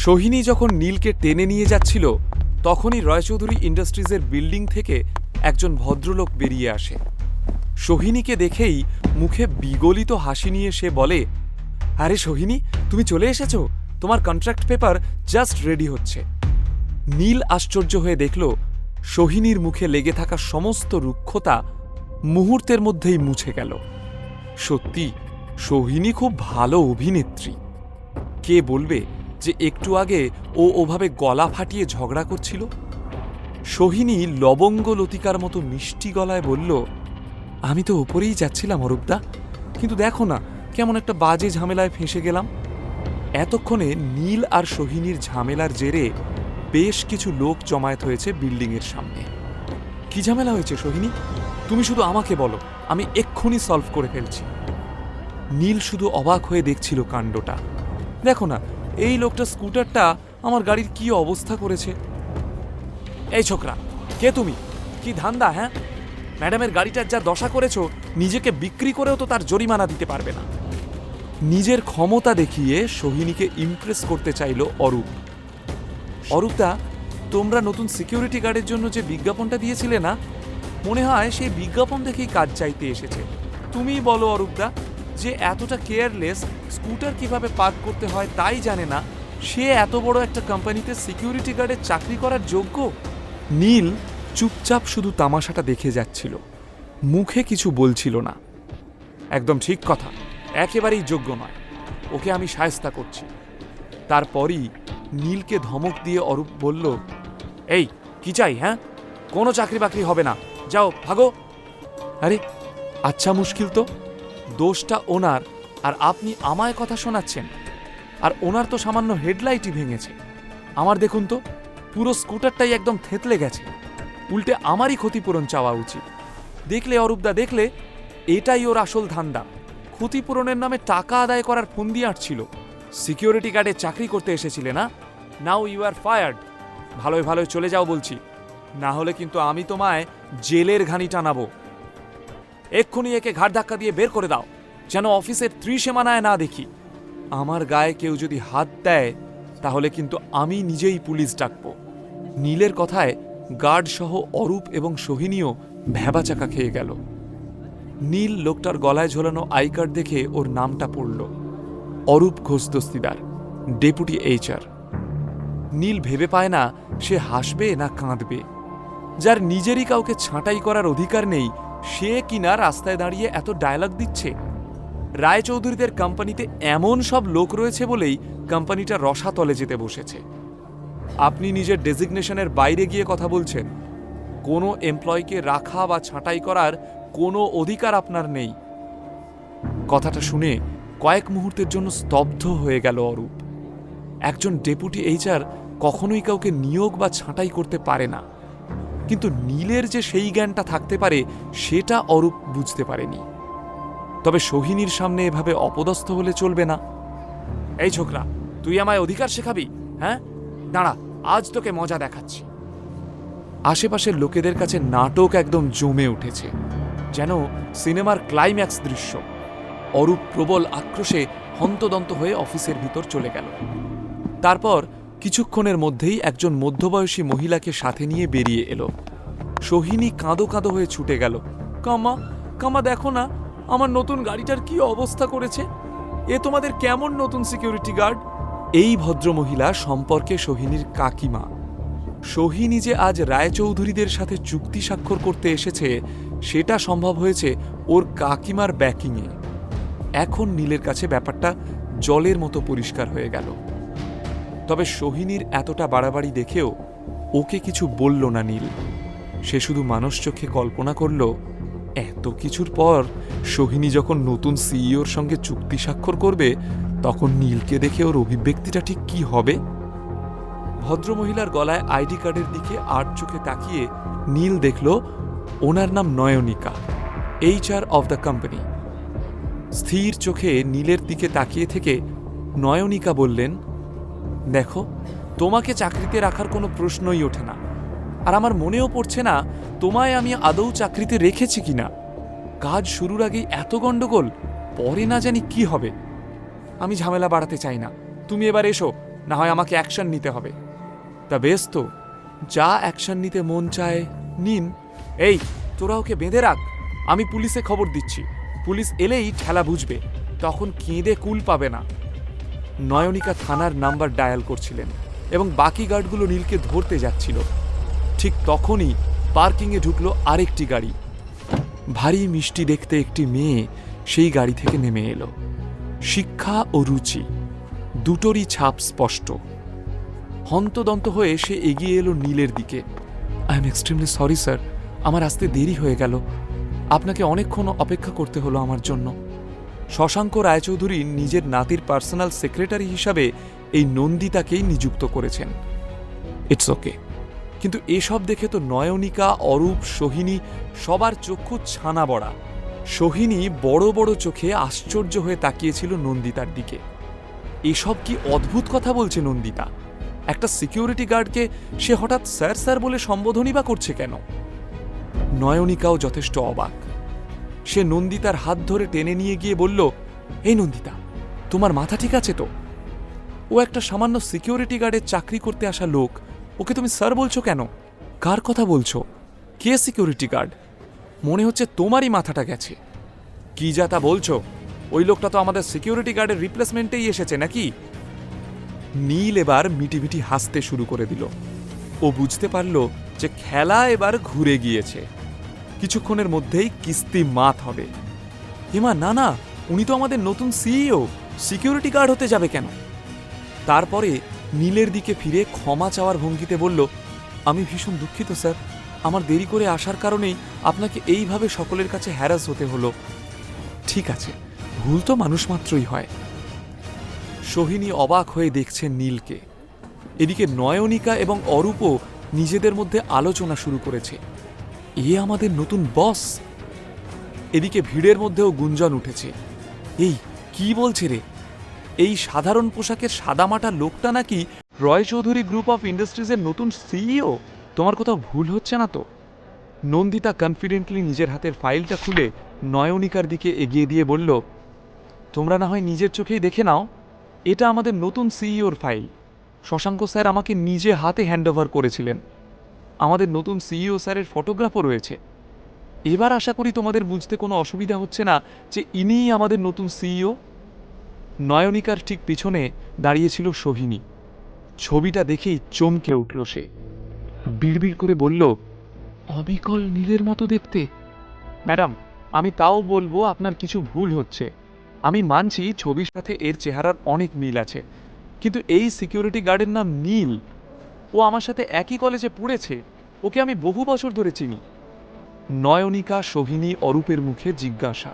সোহিনী যখন নীলকে টেনে নিয়ে যাচ্ছিল তখনই রয়চৌধুরী ইন্ডাস্ট্রিজের বিল্ডিং থেকে একজন ভদ্রলোক বেরিয়ে আসে। সোহিনীকে দেখেই মুখে বিগলিত হাসি নিয়ে সে বলে, আরে সোহিনী, তুমি চলে এসেছো, তোমার কন্ট্রাক্ট পেপার জাস্ট রেডি হচ্ছে। নীল আশ্চর্য হয়ে দেখল সোহিনীর মুখে লেগে থাকা সমস্ত রুক্ষতা মুহূর্তের মধ্যেই মুছে গেল। সত্যি সোহিনী খুব ভালো অভিনেত্রী। কে বলবে যে একটু আগে ও ওভাবে গলা ফাটিয়ে ঝগড়া করছিল? সোহিনী লবঙ্গ লতিকার মতো মিষ্টি গলায় বলল, আমি তো ওপরেই যাচ্ছিলাম অরূপদা, কিন্তু দেখো না কেমন একটা বাজে ঝামেলায় ফেঁসে গেলাম। এতক্ষণে নীল আর সোহিনীর ঝামেলার জেরে বেশ কিছু লোক জমায়েত হয়েছে বিল্ডিংয়ের সামনে। কি ঝামেলা হয়েছে সোহিনী? তুমি শুধু আমাকে বলো, আমি এক্ষুনি সলভ করে ফেলছি। নীল শুধু অবাক হয়ে দেখছিল কাণ্ডটা। দেখো না, এই লোকটা স্কুটারটা আমার গাড়ির কি অবস্থা করেছে। এই ছোকরা, কে তুমি? কি ধান্দা? হ্যাঁ, ম্যাডামের গাড়িটার যা দশা করেছো, নিজেকে বিক্রি করেও তো তার জরিমানা দিতে পারবে না। নিজের ক্ষমতা দেখিয়ে সোহিনীকে ইমপ্রেস করতে চাইল অরূপ। অরূপদা, তোমরা নতুন সিকিউরিটি গার্ডের জন্য যে বিজ্ঞাপনটা দিয়েছিলে না, মনে হয় সেই বিজ্ঞাপন দেখেই কাজ চাইতে এসেছে। তুমিই বলো অরূপদা, যে এতটা কেয়ারলেস, স্কুটার কিভাবে পার্ক করতে হয় তাই জানে না, সে এত বড় একটা কোম্পানিতে সিকিউরিটি গার্ডের চাকরি করার যোগ্য? নীল চুপচাপ শুধু তামাশাটা দেখে যাচ্ছিল, মুখে কিছু বলছিল না। একদম ঠিক কথা, একেবারেই যোগ্য নয়, ওকে আমি শায়েস্তা করছি। তারপরই নীলকে ধমক দিয়ে অরূপ বলল, এই কি চাই? হ্যাঁ, কোনো চাকরি বাকরি হবে না, যাও ভাগো। আরে আচ্ছা, মুশকিল তো, দোষটা ওনার আর আপনি আমায় কথা শোনাচ্ছেন। আর ওনার তো সামান্য হেডলাইটই ভেঙেছে, আমার দেখুন তো পুরো স্কুটারটাই একদম থেতলে গেছে। উল্টে আমারই ক্ষতিপূরণ চাওয়া উচিত। দেখলে অরূপদা, দেখলে, এটাই ওর আসল ধান্দা। ক্ষতিপূরণের নামে টাকা আদায় করার ফন্দি আঁটছিল। সিকিউরিটি গার্ডে চাকরি করতে এসেছিলে না? Now you are fired. ভালোই ভালোই চলে যাও বলছি, না হলে কিন্তু আমি তোমায় জেলের ঘানি টানাবো। এক্ষুনি একে ঘাড় ধাক্কা দিয়ে বের করে দাও, যেন অফিসের ত্রিসীমানায় না দেখি। আমার গায়ে কেউ যদি হাত দেয় তাহলে কিন্তু আমি নিজেই পুলিশ ডাকবো। নীলের কথায় গার্ড সহ অরূপ এবং সোহিনীও ভ্যাবাচাকা খেয়ে গেল। নীল লোকটার গলায় ঝোলানো আই কার্ড দেখে ওর নামটা পড়ল, অরূপ ঘোষ দস্তিদার, ডেপুটি HR। নীল ভেবে পায় না সে হাসবে না কাঁদবে। যার নিজেরই কাউকে ছাঁটাই করার অধিকার নেই, সে কিনা রাস্তায় দাঁড়িয়ে এত ডায়লগ দিচ্ছে। রায়চৌধুরীদের কোম্পানিতে এমন সব লোক রয়েছে বলেই কোম্পানিটা রসাতলে যেতে বসেছে। আপনি নিজের ডেজিগনেশনের বাইরে গিয়ে কথা বলছেন। কোনো এমপ্লয়িকে রাখা বা ছাঁটাই করার কোনো অধিকার আপনার নেই। কথাটা শুনে কয়েক মুহূর্তের জন্য স্তব্ধ হয়ে গেল অরূপ। একজন ডেপুটি HR কখনোই কাউকে নিয়োগ বা ছাঁটাই করতে পারে না, কিন্তু নীলের যে সেই জ্ঞানটা থাকতে পারে সেটা অরূপ বুঝতে পারেনি। তবে সোহিনীর সামনে এভাবে অপদস্থ হলে চলবে না। এই ছোকরা, তুই আমায় অধিকার শেখাবি? হ্যাঁ, দাঁড়া, আজ তোকে মজা দেখাচ্ছি। আশেপাশের লোকেদের কাছে নাটক একদম জমে উঠেছে, যেন সিনেমার ক্লাইম্যাক্স দৃশ্য। অরূপ প্রবল আক্রোশে হন্তদন্ত হয়ে অফিসের ভিতর চলে গেল। তারপর কিছুক্ষণের মধ্যেই একজন মধ্যবয়সী মহিলাকে সাথে নিয়ে বেরিয়ে এলো। সোহিনী কাঁদো কাঁদো হয়ে ছুটে গেল। কামা, কামা, দেখো না আমার নতুন গাড়িটার কি অবস্থা করেছে। এ তোমাদের কেমন নতুন সিকিউরিটি গার্ড? এই ভদ্রমহিলা সম্পর্কে সোহিনীর কাকিমা। সোহিনী যে আজ রায়চৌধুরীদের সাথে চুক্তি স্বাক্ষর করতে এসেছে সেটা সম্ভব হয়েছে ওর কাকিমার ব্যাকিংয়ে। এখন নীলের কাছে ব্যাপারটা জলের মতো পরিষ্কার হয়ে গেল। তবে সোহিনীর এতটা বাড়াবাড়ি দেখেও ওকে কিছু বলল না নীল। সে শুধু মানুষ চোখে কল্পনা করল, এত কিছুর পর সোহিনী যখন নতুন সিইওর সঙ্গে চুক্তি স্বাক্ষর করবে তখন নীলকে দেখে ওর অভিব্যক্তিটা ঠিক কি হবে। ভদ্রমহিলার গলায় আইডি কার্ডের দিকে আট চোখে তাকিয়ে নীল দেখল ওনার নাম Nayanika, HR of the company. স্থির চোখে নীলের দিকে তাকিয়ে থেকে নয়নিকা বললেন, দেখো, তোমাকে চাকরিতে রাখার কোনো প্রশ্নই ওঠে না, আর আমার মনেও পড়ছে না তোমায় আমি আদৌ চাকরিতে রেখেছি কিনা। কাজ শুরুর আগেই এত গন্ডগোল, পরে না জানি কি হবে। আমি ঝামেলা বাড়াতে চাই না, তুমি এবার এসো, না হয় আমাকে অ্যাকশন নিতে হবে। তা বেশ তো, যা অ্যাকশন নিতে মন চায় নিন। এই, তোরা ওকে বেঁধে রাখ, আমি পুলিশে খবর দিচ্ছি। পুলিশ এলেই ঠেলা বুঝবে, তখন কেঁদে কুল পাবে না। নয়নিকা থানার নাম্বার ডায়াল করছিলেন এবং বাকি গার্ডগুলো নীলকে ধরতে যাচ্ছিল। ঠিক তখনই পার্কিংয়ে ঢুকলো আরেকটি গাড়ি। ভারী মিষ্টি দেখতে একটি মেয়ে সেই গাড়ি থেকে নেমে এলো। শিক্ষা ও রুচি দুটোরই ছাপ স্পষ্ট। হন্তদন্ত হয়ে সে এগিয়ে এলো নীলের দিকে। I am extremely sorry sir, আমার আসতে দেরি হয়ে গেল, আপনাকে অনেকক্ষণ অপেক্ষা করতে হলো আমার জন্য। শশাঙ্ক রায়চৌধুরী নিজের নাতির পার্সোনাল সেক্রেটারি হিসাবে এই নন্দিতাকেই নিযুক্ত করেছেন। It's okay. কিন্তু এসব দেখে তো নয়নিকা, অরূপ, সোহিনী সবার চক্ষু ছানা বড়া। সোহিনী বড় বড় চোখে আশ্চর্য হয়ে তাকিয়েছিল নন্দিতার দিকে। এসব কি অদ্ভুত কথা বলছে নন্দিতা? একটা সিকিউরিটি গার্ডকে সে হঠাৎ স্যার স্যার বলে সম্বোধনই বা করছে কেন? নয়নিকাও যথেষ্ট অবাক। সে নন্দিতার হাত ধরে টেনে নিয়ে গিয়ে বলল, এই নন্দিতা, তোমার মাথা ঠিক আছে তো? ও একটা সামান্য সিকিউরিটি গার্ডের চাকরি করতে আসা লোক, ওকে তুমি স্যার বলছো কেন? কার কথা বলছো? কে সিকিউরিটি গার্ড? মনে হচ্ছে তোমারই মাথাটা গেছে। কি যা তা বলছো? ওই লোকটা তো আমাদের সিকিউরিটি গার্ডের রিপ্লেসমেন্টেই এসেছে নাকি? নীল এবার মিটিমিটি হাসতে শুরু করে দিল। ও বুঝতে পারল যে খেলা এবার ঘুরে গিয়েছে। কিছুক্ষণের মধ্যেই কিস্তি মাত হবে। হেমা, না না, উনি তো আমাদের নতুন সিইও, সিকিউরিটি গার্ড হতে যাবে কেন? তারপরে নীলের দিকে ফিরে ক্ষমা চাওয়ার ভঙ্গিতে বলল, আমি ভীষণ দুঃখিত স্যার, আমার দেরি করে আসার কারণেই আপনাকে এইভাবে সকলের কাছে হ্যারাস হতে হলো। ঠিক আছে, ভুল তো মানুষ মাত্রই হয়। সোহিনী অবাক হয়ে দেখছে নীলকে। এদিকে নয়নিকা এবং অরূপও নিজেদের মধ্যে আলোচনা শুরু করেছে, এ আমাদের নতুন বস। এদিকে ভিড়ের মধ্যেও গুঞ্জন উঠেছে, এই কি বলছে রে, এই সাধারণ পোশাকের সাদামাটা লোকটা নাকি রয় চৌধুরী গ্রুপ অফ ইন্ডাস্ট্রিজের নতুন সিইও? তোমার কোথাও ভুল হচ্ছে না তো? নন্দিতা কনফিডেন্টলি নিজের হাতের ফাইলটা খুলে নয়নিকার দিকে এগিয়ে দিয়ে বলল, তোমরা না হয় নিজের চোখেই দেখে নাও, এটা আমাদের নতুন সিইওর ফাইল। শশাঙ্ক স্যার আমাকে নিজে হাতে হ্যান্ডওভার করেছিলেন। আমাদের নতুন সিইও স্যারের ফটোগ্রাফও রয়েছে। এবার আশা করি তোমাদের বুঝতে কোনো অসুবিধা হচ্ছে না যে ইনিই আমাদের নতুন সিইও। নয়নিকার ঠিক পিছনে দাঁড়িয়েছিল সোহিনী। ছবিটা দেখেই চমকে উঠল সে। বিড়বিড় করে বলল, অবিকল নীলের মতো দেখতে। ম্যাডাম, আমি তাও বলবো আপনার কিছু ভুল হচ্ছে। আমি মানছি ছবির সাথে এর চেহারার অনেক মিল আছে, কিন্তু এই সিকিউরিটি গার্ডের নাম নীল। ও আমার সাথে একই কলেজে পড়েছে, ওকে আমি বহু বছর ধরে চিনি। নয়নিকা, সোহিনী, অরূপের মুখে জিজ্ঞাসা।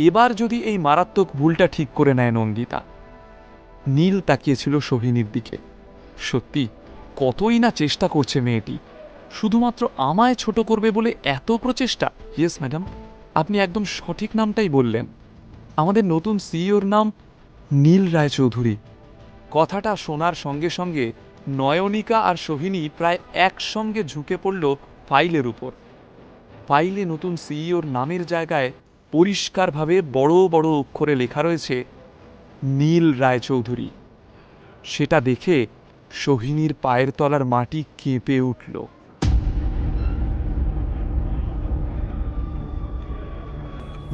এবার যদি এই মারাত্মক ভুলটা ঠিক করে নেয় নন্দিতা। নীল তাকিয়েছিল সোহিনীর দিকে। সত্যি কতই না চেষ্টা করছে মেয়েটি, শুধুমাত্র আমায় ছোট করবে বলে এত প্রচেষ্টা। ইয়েস ম্যাডাম, আপনি একদম সঠিক নামটাই বললেন। আমাদের নতুন সিইওর নাম নীল রায়চৌধুরী। কথাটা শোনার সঙ্গে সঙ্গে নয়নিকা আর সোহিনী প্রায় একসঙ্গে ঝুঁকে পড়ল ফাইলের উপর। ফাইলে নতুন সিইওর নামের জায়গায় পরিষ্কারভাবে বড় বড় অক্ষরে লেখা রয়েছে নীল রায়চৌধুরী। সেটা দেখে সোহিনীর পায়ের তলার মাটি কেঁপে উঠল।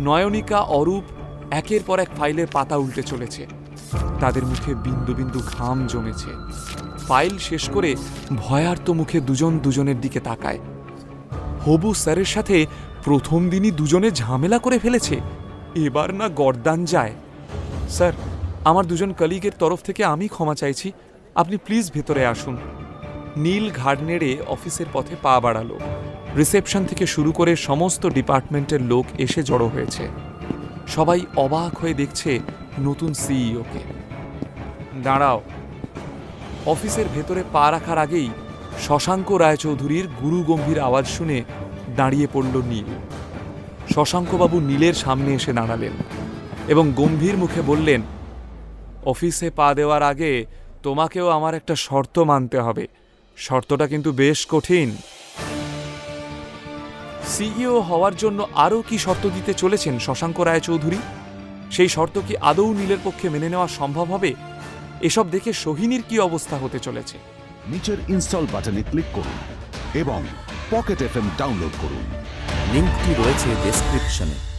নয়নিকা, অরূপ একের পর এক ফাইলের পাতা উল্টে চলেছে। তাদের মুখে বিন্দু বিন্দু ঘাম জমেছে। ফাইল শেষ করে ভয়ার্ত মুখে দুজন দুজনের দিকে তাকায়। হবু স্যারের সাথে প্রথম দিনই দুজনে ঝামেলা করে ফেলেছে, এবার না গর্দান যায়। স্যার, আমার দুজন কলিগের তরফ থেকে আমি ক্ষমা চাইছি, আপনি প্লিজ ভেতরে আসুন। নীল ঘাড় নেড়ে অফিসের পথে পা বাড়ালো। রিসেপশন থেকে শুরু করে সমস্ত ডিপার্টমেন্টের লোক এসে জড়ো হয়েছে। সবাই অবাক হয়ে দেখছে নতুন সিইওকে। দাঁড়াও। অফিসের ভেতরে পা রাখার আগেই শশাঙ্ক রায়চৌধুরীর গুরুগম্ভীর আওয়াজ শুনে দাঁড়িয়ে পড়ল নীল। শশাঙ্কবাবু নীলের সামনে এসে দাঁড়ালেন এবং গম্ভীর মুখে বললেন, অফিসে পা দেওয়ার আগে তোমাকেও আমার একটা শর্ত মানতে হবে। শর্তটা কিন্তু বেশ কঠিন। সিইও হওয়ার জন্য আরও কি শর্ত দিতে চলেছেন শশাঙ্ক রায়চৌধুরী? সেই শর্ত কি আদৌ নীলের পক্ষে মেনে নেওয়া সম্ভব হবে? এসব দেখে সোহিনীর কি অবস্থা হতে চলেছে। নিচের ইনস্টল বাটনে ক্লিক করুন এবং পকেট এফএম ডাউনলোড করুন। লিঙ্কটি রয়েছে ডেসক্রিপশনে।